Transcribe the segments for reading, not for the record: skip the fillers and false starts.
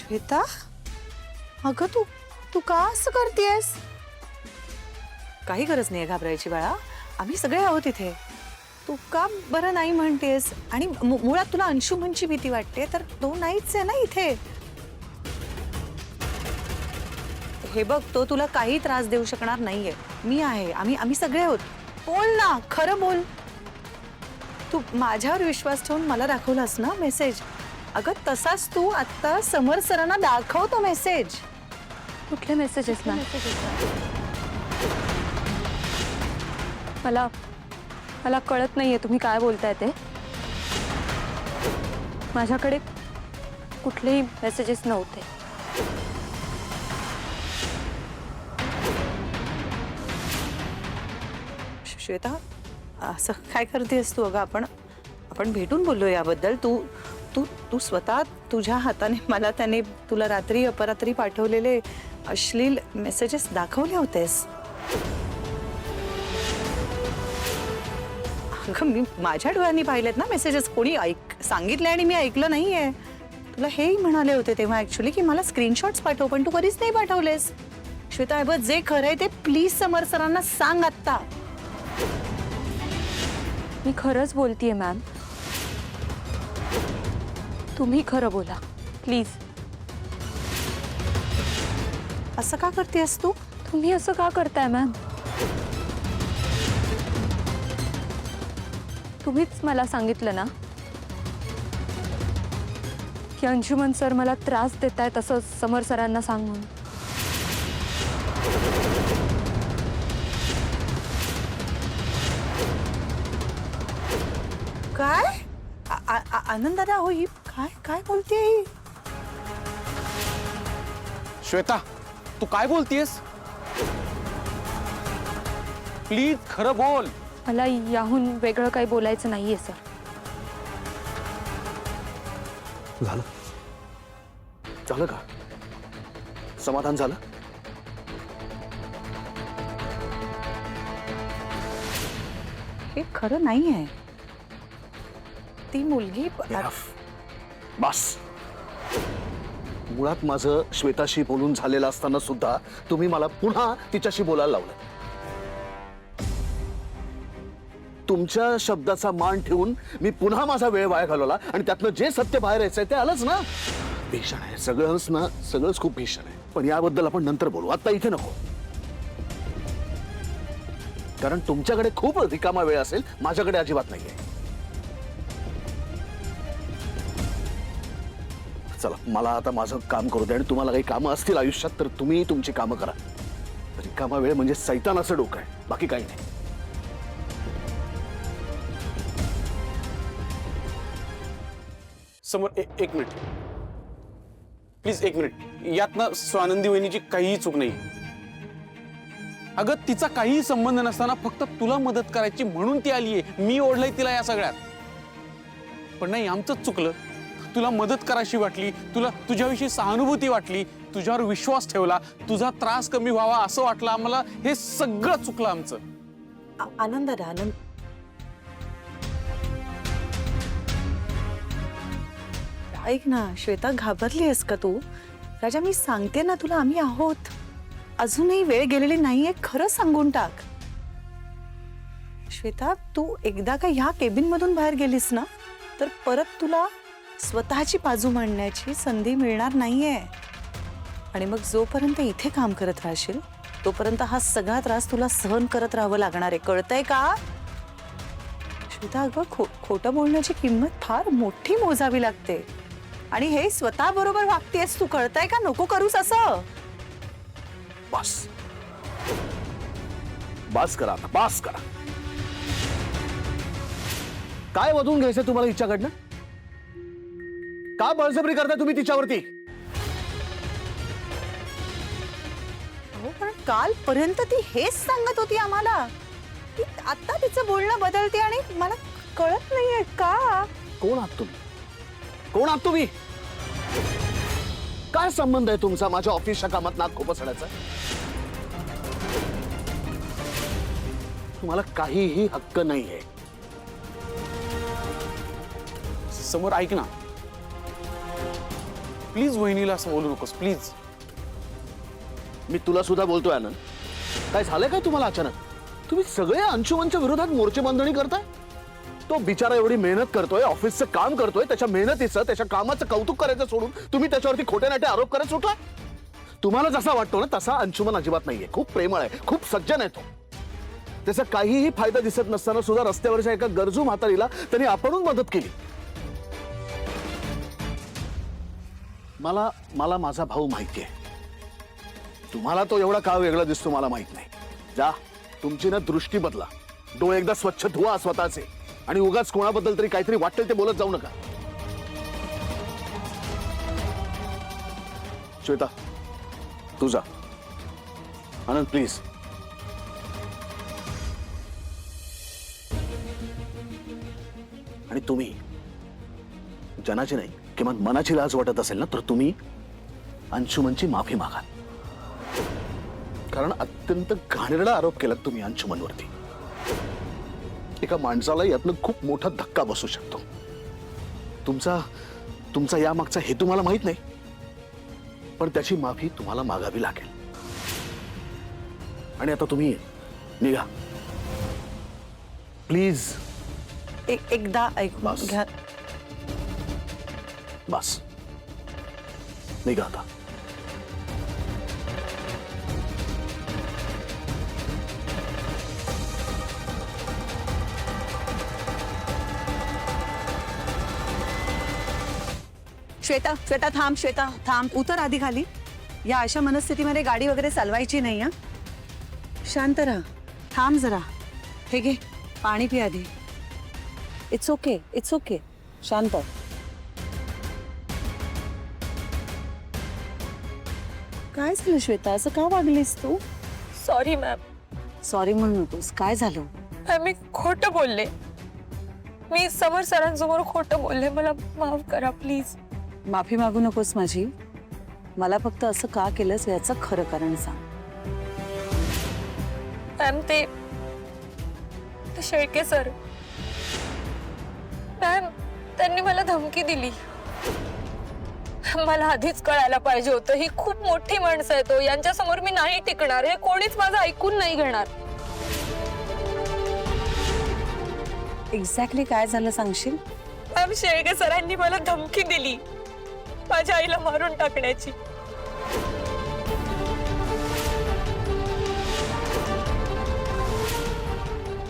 श्वेता, अगं तू तू का असं करतेस? काही गरज नाही घाबरायची बाळा, आम्ही सगळे आहोत इथे. तू का बरं नाही म्हणतेस? आणि मुळात तुला अंशुमनची भीती वाटते तर तो नाहीच आहे ना इथे. हे बघ, तो तुला काही त्रास देऊ शकणार नाहीये. मी आहे, आम्ही सगळे आहोत. बोल ना, खरं बोल. तू माझ्यावर विश्वास ठेवून मला दाखवलास ना मेसेज. अगं तसाच तू आता समर सरांना दाखव तो मेसेज. कुठले मेसेजेस ना? मला मला कळत नाहीये तुम्ही काय बोलताय ते. माझ्याकडे कुठलेही मेसेजेस नव्हते. श्वेता, असं काय करतेस तू? अगं आपण भेटून बोललो याबद्दल. तू तू तू स्वतः तुझ्या हाताने मला त्याने तुला रात्री अपरात्री पाठवलेले अश्लील मेसेजेस दाखवले होतेस. अगं मी माझ्या डोळ्यांनी पाहिलेत ना मेसेजेस. कोणी सांगितले आणि मी ऐकलं नाहीये. तुला हेही म्हणाले होते तेव्हा ऍक्च्युली की मला स्क्रीनशॉट्स पाठव, पण तू कधीच नाही पाठवलेस. श्वेता, बघ, जे खरंय ते प्लीज समर सरांना सांग आत्ता. मी खरंच बोलतीये मॅम. तुम्ही खरं बोला प्लीज. असं का करतेस तू? तुम्ही असं का करताय मॅम? तुम्हीच मला सांगितलं ना की अंशुमन सर मला त्रास देतायत असं समर सरांना सांग म्हणून. काय? आनंद दादा, हो ही काय काय बोलते ही? श्वेता, तू काय बोलतेस? प्लीज खरं बोल. मला याहून वेगळं काही बोलायचं नाहीये सर. झालं झालं का? समाधान झालं? हे खरं नाहीये. ती मुलगी बस. मुळात माझं श्वेताशी बोलून झालेलं असताना सुद्धा तुम्ही मला पुन्हा तिच्याशी बोलायला लावलं. तुमच्या शब्दाचा मान ठेवून मी पुन्हा माझा वेळ वाया घालवला आणि त्यातनं जे सत्य बाहेर यायचंय ते आलंच ना. भीषण आहे सगळंच ना, सगळंच खूप भीषण आहे. पण याबद्दल आपण नंतर बोलू, आता इथे नको. कारण तुमच्याकडे खूप रिकामा वेळ असेल, माझ्याकडे अजिबात नाहीये. चला, मला आता माझं काम करू दे आणि तुम्हाला काही कामं असतील आयुष्यात तर तुम्ही तुमची कामं करा. रिकामा वेळ म्हणजे सैतानाचं डोकं आहे, बाकी काही नाही. समोर एक मिनिट प्लीज, एक मिनिट. यात ना स्वानंदी वहिनीची काहीही चूक नाही. अगं तिचा काहीही संबंध नसताना फक्त तुला मदत करायची म्हणून ती आलीये. मी ओढलंय तिला या सगळ्यात. पण नाही, आमचंच चुकलं. तुला मदत करायची वाटली, तुला तुझ्याविषयी सहानुभूती वाटली, तुझ्यावर विश्वास ठेवला, तुझा त्रास कमी व्हावा असं वाटलं आम्हाला. हे सगळं चुकलं आमचं. आनंद दादा, आनंद. ऐक ना श्वेता, घाबरली आहेस का तू? राजा, मी सांगते ना तुला, आम्ही आहोत. अजूनही वेळ गेलेली नाहीये, खरं सांगून टाक. श्वेता, तू एकदा का ह्या केबिन मधून बाहेर गेलीस ना तर परत तुला स्वतःची बाजू मांडण्याची संधी मिळणार नाहीये. आणि मग जोपर्यंत इथे काम करत राहशील तोपर्यंत हा सगळा त्रास तुला सहन करत राहावं लागणार आहे. कळतंय का? श्वेता, अगं खोटं बोलण्याची किंमत फार मोठी मोजावी लागते. आणि हे स्वतः बरोबर वागतेस तू. कळतंय का? नको करूस असं. बस बस करा आता, बस करा. काय वधून घ्यायचं तुम्हाला हिच्याकडनं? का बळजबरी करताय तुम्ही तिच्यावरती? हो, पण कालपर्यंत ती हेच सांगत होती आम्हाला. ती आता तिचं बोलणं बदलते आणि मला कळत नाहीये का. कोण आहात तुम्ही? कोण आहात तुम्ही? काय संबंध आहे तुमचा माझ्या ऑफिसच्या कामात नाक खुपसण्याचा? तुम्हाला काहीही हक्क नाहीये. समोर ऐक ना, प्लीज वहिनीला असं बोलू नकोस प्लीज. मी तुला सुद्धा बोलतोय आनंद. काय झालंय काय तुम्हाला अचानक? तुम्ही सगळे अंशुमनच्या विरोधात मोर्चे बांधणी करताय. तो बिचारा एवढी मेहनत करतोय, ऑफिसचं काम करतोय, त्याच्या मेहनतीचं त्याच्या कामाचं कौतुक करायचं सोडून तुम्ही त्याच्यावरती खोटे नाटे आरोप करत सुटला. तुम्हाला जसा वाटतो ना तसा अंशुमन अजिबात नाहीये. खूप प्रेमळ आहे, खूप सज्जन आहे तो. त्याचा काहीही फायदा दिसत नसताना सुद्धा रस्त्यावरच्या एका गरजू म्हातारीला त्यांनी आपणहून मदत केली. मला माझा भाऊ माहिती आहे. तुम्हाला तो एवढा का वेगळा दिसतो मला माहित नाही. जा, तुमची ना दृष्टी बदला. डोळे एकदा स्वच्छ धुवा स्वतःचे आणि उगाच कोणाबद्दल तरी काहीतरी वाटेल ते बोलत जाऊ नका. श्वेता, तू जा. आनंद प्लीज. आणि तुम्ही जनाची नाही किंवा मनाची लाज वाटत असेल ना तर तुम्ही अंशुमनची माफी मागा. कारण अत्यंत घाणेरडा आरोप केला तुम्ही अंशुमनवरती. एका माणसाला यातनं खूप मोठा धक्का बसू शकतो. तुमचा यामागचा हेतू मला माहित नाही, पण त्याची माफी तुम्हाला मागावी लागेल. आणि आता तुम्ही निघा प्लीज. एकदा ऐक बस. घ्या. बस, निघा आता. श्वेता श्वेता थांब. श्वेता थांब. उतर आधी खाली. या अशा मनस्थितीमध्ये गाडी वगैरे चालवायची नाही. हा, शांत राहा. थांब जरा. हे घे पाणी पी आधी. It's okay, it's okay. शांत. काय झालं श्वेता? असं का वागलीस तू? Sorry ma'am. सॉरी म्हणू नकोस. काय झालं? मी खोटं बोलले. मी समर सरांसमोर खोटं बोलले. मला माफ करा प्लीज. माफी मागू नकोस माझी. मला फक्त असं का केलंस याचं खरं कारण सांग. मॅम ते शेळके सर मॅम, त्यांनी मला धमकी दिली. मला आधीच कळायला पाहिजे होतं. ही खूप मोठी माणसं आहेत. यांच्या समोर मी नाही टिकणार. हे कोणीच माझं ऐकून नाही घेणार. एक्झॅक्टली काय झालं सांगशील? मॅम, शेळके सरांनी मला धमकी दिली माझ्या आईला मारून टाकण्याची.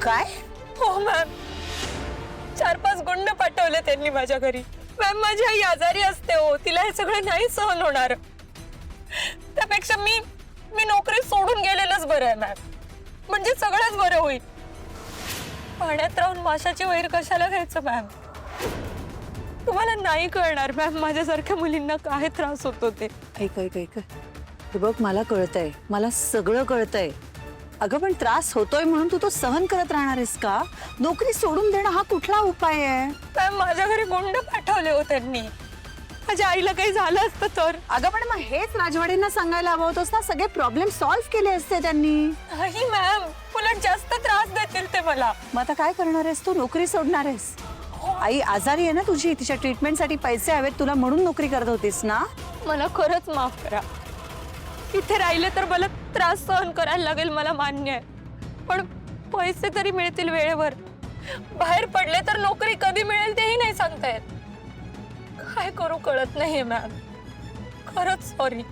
काय? हो मॅम. 4-5 गुंड पाठवले त्यांनी माझ्या घरी. मॅम, माझी आई आजारी असते. हो, तिला हे सगळं नाही सहन होणार. त्यापेक्षा मी नोकरी सोडून गेलेलंच बरं आहे मॅम. म्हणजे सगळंच बरं होईल. पाण्यात राहून माशाची वैर कशाला घ्यायचं मॅम? तुम्हाला नाही कळणार मॅम माझ्यासारख्या मुलींना काय त्रास होतो ते. ऐक ऐक ऐक. हे बघ, मला कळतंय. मला सगळं कळतंय. अगं पण त्रास होतोय म्हणून तू तो सहन करत राहणार आहेस का? नोकरी सोडून देणं हा कुठला उपाय आहे? मॅम, माझ्या घरी गुंड पाठवले हो त्यांनी. माझ्या आईला काही झालं असतं तर. अगं पण मग हेच राजवाडींना सांगायला हवं होतंस ना. सगळे प्रॉब्लेम सॉल्व्ह केले असते त्यांनी. नाही मॅम, उलट जास्त त्रास देतील ते मला. मग आता काय करणार आहेस तू? नोकरी सोडणार आहेस? आई आजारी आहे ना तुझी. तिच्या ट्रीटमेंटसाठी पैसे हवेत तुला म्हणून नोकरी करत होतीस ना. मला खरंच माफ करा. इथे राहिले तर मला त्रास सहन करायला लागेल, मला मान्य आहे. पण पैसे तरी मिळतील वेळेवर. बाहेर पडले तर नोकरी कधी मिळेल तेही नाही सांगता येत. काय करू कळत नाहीये मॅम. खरंच सॉरी.